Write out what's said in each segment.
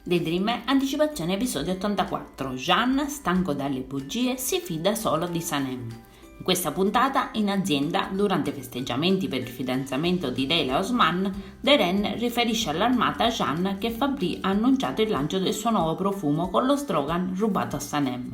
Daydream anticipazione episodio 84. Jean, stanco dalle bugie, si fida solo di Sanem. In questa puntata, in azienda, durante i festeggiamenti per il fidanzamento di Leila e Osman, Deren riferisce allarmata a Jean che Fabri ha annunciato il lancio del suo nuovo profumo con lo slogan rubato a Sanem.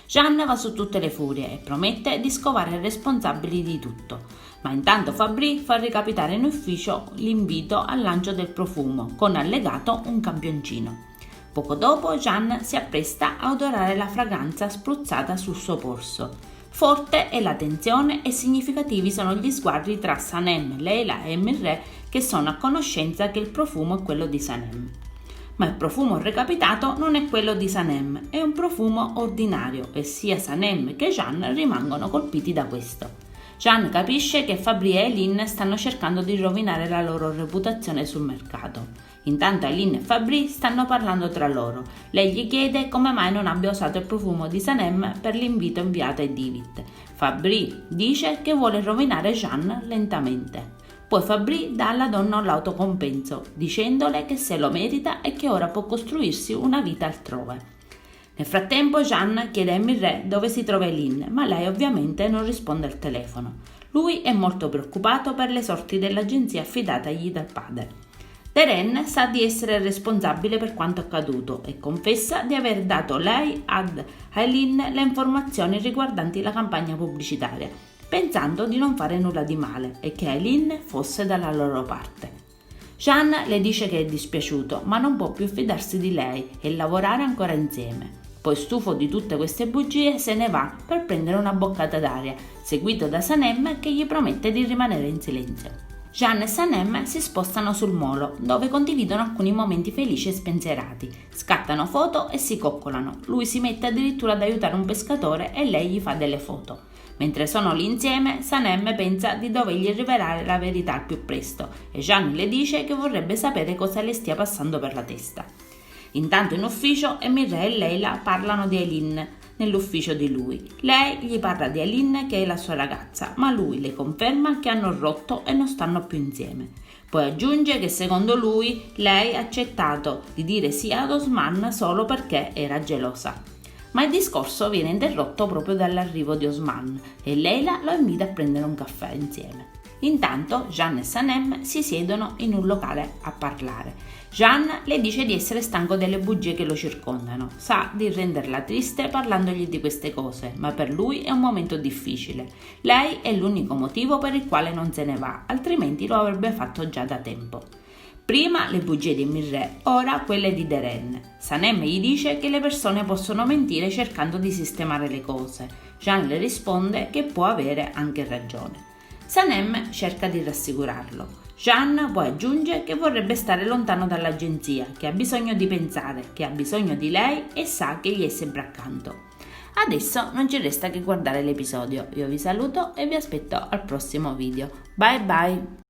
Jean va su tutte le furie e promette di scovare i responsabili di tutto, ma intanto Fabri fa recapitare in ufficio l'invito al lancio del profumo con allegato un campioncino. Poco dopo Jean si appresta a odorare la fragranza spruzzata sul suo polso. Forte è la tensione e significativi sono gli sguardi tra Sanem, Leila e Mirre che sono a conoscenza che il profumo è quello di Sanem. Ma il profumo recapitato non è quello di Sanem, è un profumo ordinario e sia Sanem che Jean rimangono colpiti da questo. Jean capisce che Fabri e Eileen stanno cercando di rovinare la loro reputazione sul mercato. Intanto Eileen e Fabri stanno parlando tra loro. Lei gli chiede come mai non abbia usato il profumo di Sanem per l'invito inviato a David. Fabri dice che vuole rovinare Jean lentamente. Poi Fabri dà alla donna l'autocompenso, dicendole che se lo merita e che ora può costruirsi una vita altrove. Nel frattempo Jean chiede a Mirre dove si trova Eileen, ma lei ovviamente non risponde al telefono. Lui è molto preoccupato per le sorti dell'agenzia affidatagli dal padre. Deren sa di essere responsabile per quanto accaduto e confessa di aver dato lei ad Eileen le informazioni riguardanti la campagna pubblicitaria, pensando di non fare nulla di male e che Eileen fosse dalla loro parte. Jean le dice che è dispiaciuto, ma non può più fidarsi di lei e lavorare ancora insieme. Poi, stufo di tutte queste bugie, se ne va per prendere una boccata d'aria, seguito da Sanem che gli promette di rimanere in silenzio. Jean e Sanem si spostano sul molo, dove condividono alcuni momenti felici e spensierati. Scattano foto e si coccolano. Lui si mette addirittura ad aiutare un pescatore e lei gli fa delle foto. Mentre sono lì insieme, Sanem pensa di dovergli rivelare la verità al più presto e Jean le dice che vorrebbe sapere cosa le stia passando per la testa. Intanto in ufficio Mirre e Leila parlano di Eileen nell'ufficio di lui. Lei gli parla di Eileen che è la sua ragazza, ma lui le conferma che hanno rotto e non stanno più insieme. Poi aggiunge che secondo lui lei ha accettato di dire sì ad Osman solo perché era gelosa. Ma il discorso viene interrotto proprio dall'arrivo di Osman e Leila lo invita a prendere un caffè insieme. Intanto Jean e Sanem si siedono in un locale a parlare. Jean le dice di essere stanco delle bugie che lo circondano, sa di renderla triste parlandogli di queste cose, ma per lui è un momento difficile. Lei è l'unico motivo per il quale non se ne va, altrimenti lo avrebbe fatto già da tempo. Prima le bugie di Mirre, ora quelle di Deren. Sanem gli dice che le persone possono mentire cercando di sistemare le cose. Jean le risponde che può avere anche ragione. Sanem cerca di rassicurarlo. Jean poi aggiunge che vorrebbe stare lontano dall'agenzia, che ha bisogno di pensare, che ha bisogno di lei e sa che gli è sempre accanto. Adesso non ci resta che guardare l'episodio. Io vi saluto e vi aspetto al prossimo video. Bye bye!